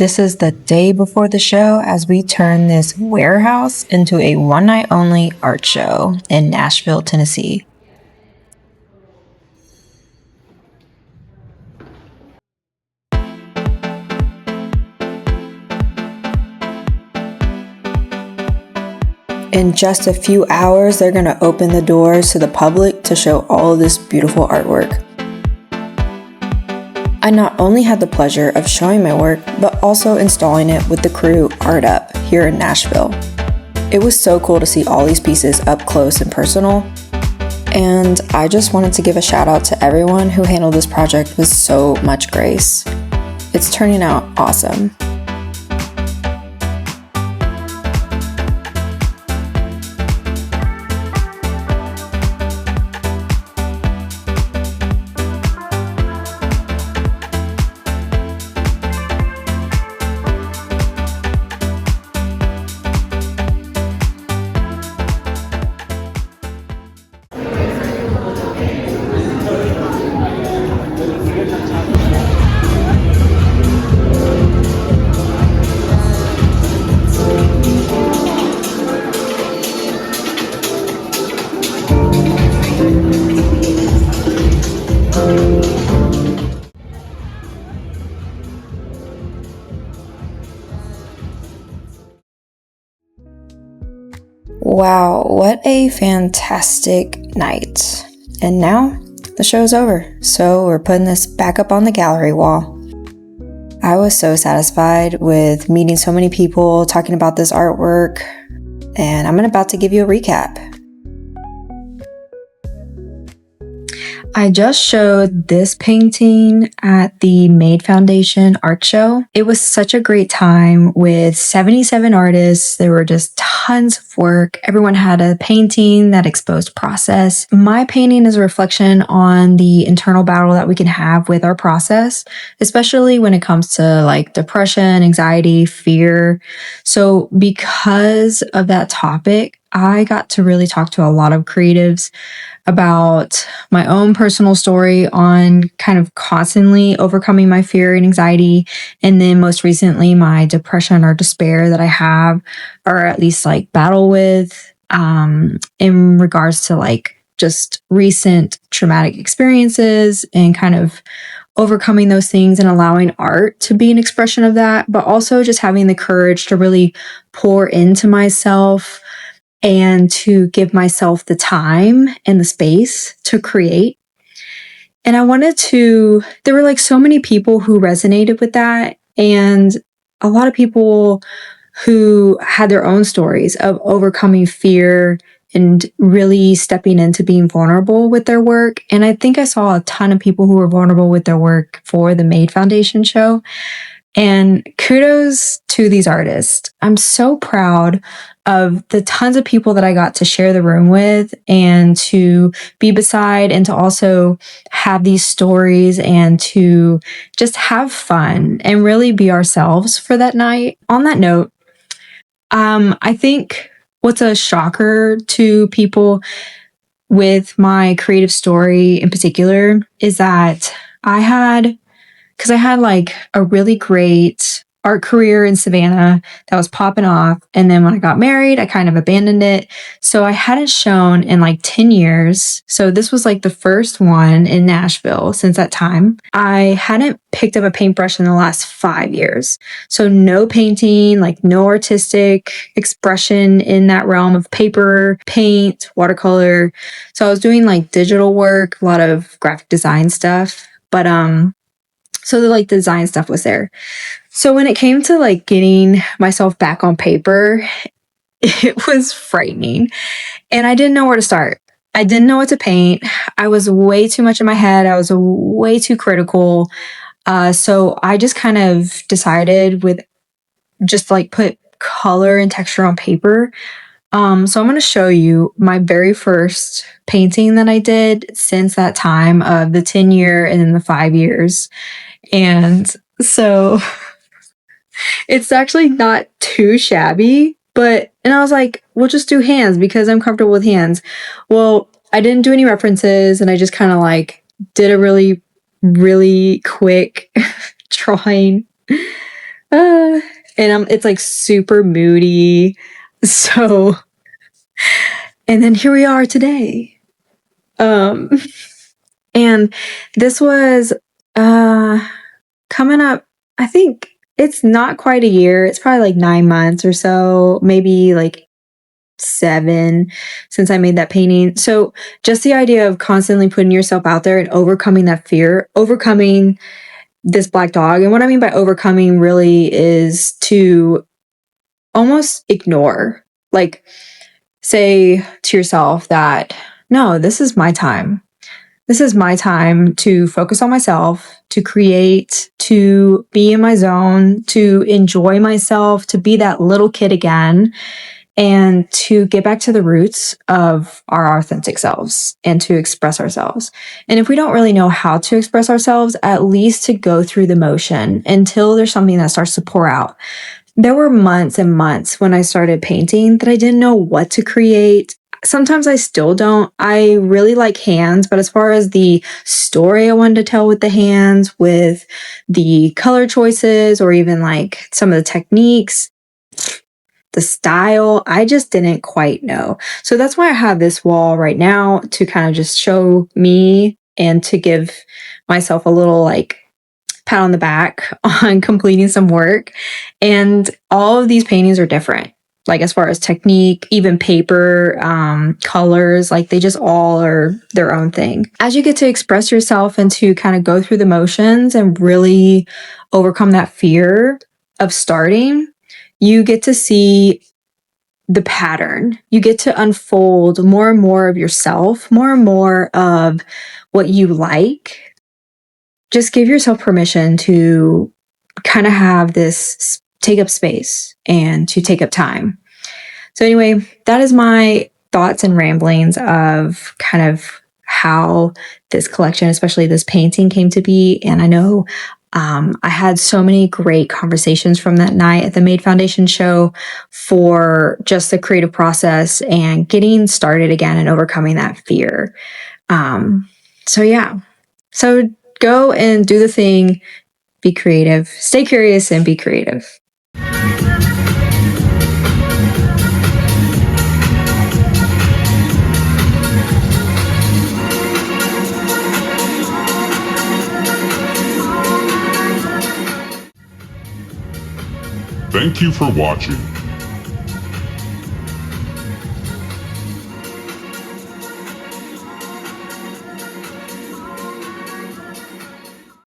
This is the day before the show as we turn this warehouse into a one-night only art show in Nashville, Tennessee. In just a few hours, they're going to open the doors to the public to show all of this beautiful artwork. I not only had the pleasure of showing my work, but also installing it with the crew Art Up here in Nashville. It was so cool to see all these pieces up close and personal, and I just wanted to give a shout out to everyone who handled this project with so much grace. It's turning out awesome. Wow, what a fantastic night. And now the show's over, so we're putting this back up on the gallery wall. I was so satisfied with meeting so many people, talking about this artwork, and I'm about to give you a recap. I just showed this painting at the Made Foundation Art Show. It was such a great time with 77 artists. There were just tons of work. Everyone had a painting that exposed process. My painting is a reflection on the internal battle that we can have with our process, especially when it comes to like depression, anxiety, fear. So because of that topic, I got to really talk to a lot of creatives about my own personal story on kind of constantly overcoming my fear and anxiety. And then most recently, my depression or despair that I have, or at least like battle with, in regards to like just recent traumatic experiences and kind of overcoming those things and allowing art to be an expression of that, but also just having the courage to really pour into myself and to give myself the time and the space to create. And there were like so many people who resonated with that, and a lot of people who had their own stories of overcoming fear and really stepping into being vulnerable with their work. And I think I saw a ton of people who were vulnerable with their work for the Made Foundation show. And kudos to these artists. I'm so proud of the tons of people that I got to share the room with and to be beside, and to also have these stories and to just have fun and really be ourselves for that night. On that note, I think what's a shocker to people with my creative story in particular is that I had like a really great art career in Savannah that was popping off. And then when I got married, I kind of abandoned it. So I hadn't shown in like 10 years. So this was like the first one in Nashville since that time. I hadn't picked up a paintbrush in the last 5 years. So no painting, like no artistic expression in that realm of paper, paint, watercolor. So I was doing like digital work, a lot of graphic design stuff. But so the like design stuff was there. So when it came to like getting myself back on paper, it was frightening. And I didn't know where to start. I didn't know what to paint. I was way too much in my head. I was way too critical. So I just kind of decided with just like put color and texture on paper. So I'm going to show you my very first painting that I did since that time of the 10-year and then the 5 years. And so it's actually not too shabby, and I was like, we'll just do hands because I'm comfortable with hands. Well, I didn't do any references, and I just kind of like did a really, really quick drawing uh, and it's like super moody. So, and then here we are today. And this was coming up, I think it's not quite a year. It's probably like 9 months or so, maybe like 7 since I made that painting. So just the idea of constantly putting yourself out there and overcoming that fear, overcoming this black dog. And what I mean by overcoming really is to almost ignore, like say to yourself that, no, this is my time. This is my time to focus on myself, to create, to be in my zone, to enjoy myself, to be that little kid again, and to get back to the roots of our authentic selves and to express ourselves. And if we don't really know how to express ourselves, at least to go through the motion until there's something that starts to pour out. There were months and months when I started painting that I didn't know what to create. Sometimes I still don't. I really like hands, but as far as the story I wanted to tell with the hands, with the color choices, or even like some of the techniques, the style, I just didn't quite know. So that's why I have this wall right now to kind of just show me and to give myself a little like pat on the back on completing some work. And all of these paintings are different. Like as far as technique, even paper, colors, like they just all are their own thing. As you get to express yourself and to kind of go through the motions and really overcome that fear of starting, you get to see the pattern. You get to unfold more and more of yourself, more and more of what you like. Just give yourself permission to kind of have this take up space and to take up time. So anyway, that is my thoughts and ramblings of kind of how this collection, especially this painting, came to be. And I know I had so many great conversations from that night at the Made Foundation show for just the creative process and getting started again and overcoming that fear. So yeah, so go and do the thing, be creative, stay curious and be creative. Thank you for watching.